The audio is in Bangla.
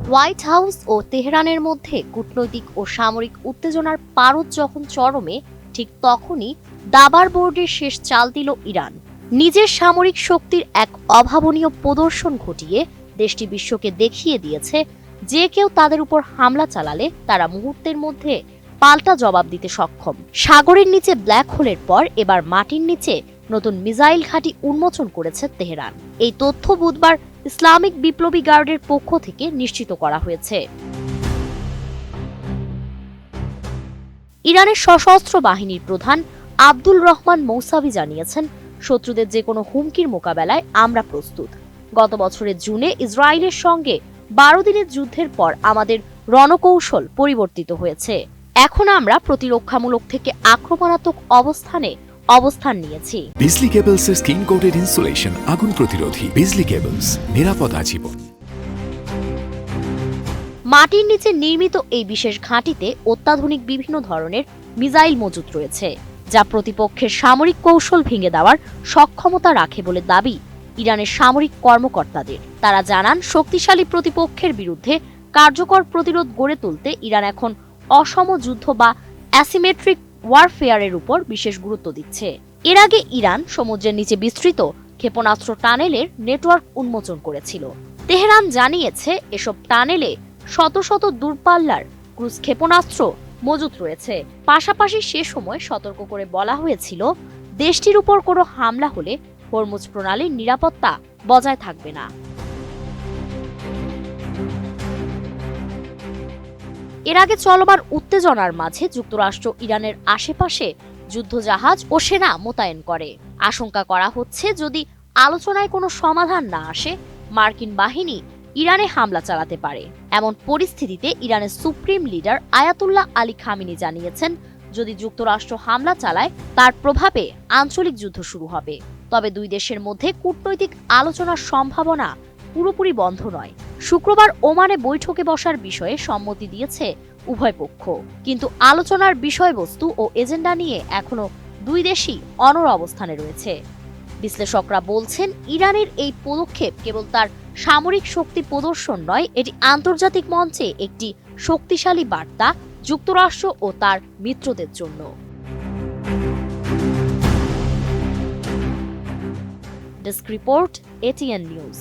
হোয়াইট হাউস ও তেহরানের মধ্যে কূটনৈতিক ও সামরিক উত্তেজনার পারদ যখন চরমে, ঠিক তখনই দাবার বোর্ডের শেষ চাল দিল ইরান। নিজের সামরিক শক্তির এক অভাবনীয় প্রদর্শন ঘটিয়ে দেশটি বিশ্বকে দেখিয়ে দিয়েছে, যে কেউ তাদের উপর হামলা চালালে তারা মুহূর্তের মধ্যে পাল্টা জবাব দিতে সক্ষম। সাগরের নিচে ব্ল্যাক হোলের পর এবার মাটির নিচে নতুন মিসাইল ঘাঁটি উন্মোচন করেছে তেহরান। এই তথ্য বুধবার ইসলামিক বিপ্লবী গার্ডের পক্ষ থেকে নিশ্চিত করা হয়েছে। ইরানের সশস্ত্র বাহিনীর প্রধান আব্দুল রহমান মৌসাভি জানিয়েছেন, শত্রুদের যে কোনো হুমকির মোকাবেলায় আমরা প্রস্তুত। গত বছরের জুনে ইসরায়েলের সঙ্গে 12 দিনের যুদ্ধের পর আমাদের রণকৌশল পরিবর্তিত হয়েছে। এখন আমরা প্রতিরক্ষামূলক থেকে আক্রমণাত্মক অবস্থান নিয়েছি। বিজলি কেবলস এর স্কিন কোটেড ইনসুলেশন আগুন প্রতিরোধী। বিজলি কেবলস, নিরাপদ আজীবন। মাটির নিচে নির্মিত এই বিশেষ ঘাঁটিতে অত্যাধুনিক বিভিন্ন ধরনের মিসাইল মজুত রয়েছে, যা প্রতিপক্ষের সামরিক কৌশল ভেঙে দেওয়ার সক্ষমতা রাখে বলে দাবি ইরানের সামরিক কর্মকর্তাদের। তারা জানান, শক্তিশালী প্রতিপক্ষের বিরুদ্ধে কার্যকর প্রতিরোধ গড়ে তুলতে ইরান এখন অসম যুদ্ধ বা অ্যাসিমেট্রিক ওয়ারফেয়ারের উপর বিশেষ গুরুত্ব দিচ্ছে। এর আগে ইরান সমুদ্রের নিচে বিস্তৃত ক্ষেপণাস্ত্র টানেলের নেটওয়ার্ক উন্মোচন করেছিল। তেহরান জানিয়েছে, এসব টানেলে শত শত দূরপাল্লার ক্রুজ ক্ষেপণাস্ত্র মজুত রয়েছে। পাশাপাশি সে সময় সতর্ক করে বলা হয়েছিল, দেশটির উপর কোনো হামলা হলে হরমুজ প্রণালীর নিরাপত্তা বজায় থাকবে না। এর আগে চলমান উত্তেজনার মাঝে যুক্তরাষ্ট্র ইরানের আশেপাশে যুদ্ধজাহাজ ও সেনা মোতায়েন করে। আশঙ্কা করা হচ্ছে, যদি আলোচনায় কোনো সমাধান না আসে, মার্কিন বাহিনী ইরানে হামলা চালাতে পারে। এমন পরিস্থিতিতে ইরানের supreme leader Ayatollah Ali Khamenei জানিয়েছেন, যদি যুক্তরাষ্ট্র হামলা চালায় তার প্রভাবে আঞ্চলিক যুদ্ধ শুরু হবে। তবে দুই দেশের মধ্যে কূটনৈতিক আলোচনার সম্ভাবনা পুরোপুরি বন্ধ নয়। শুক্রবার ওমানে বৈঠকে বসার বিষয়ে সম্মতি দিয়েছে উভয় পক্ষ, কিন্তু আলোচনার বিষয়বস্তু ও এজেন্ডা নিয়ে এখনো দুই দেশই অনড় অবস্থানে রয়েছে। বিশ্লেষকরা বলছেন, ইরানের এই পদক্ষেপ কেবল তার সামরিক শক্তি প্রদর্শন নয়, এটি আন্তর্জাতিক মঞ্চে একটি শক্তিশালী বার্তা যুক্তরাষ্ট্র ও তার মিত্রদের জন্য। Desk report, ATN news.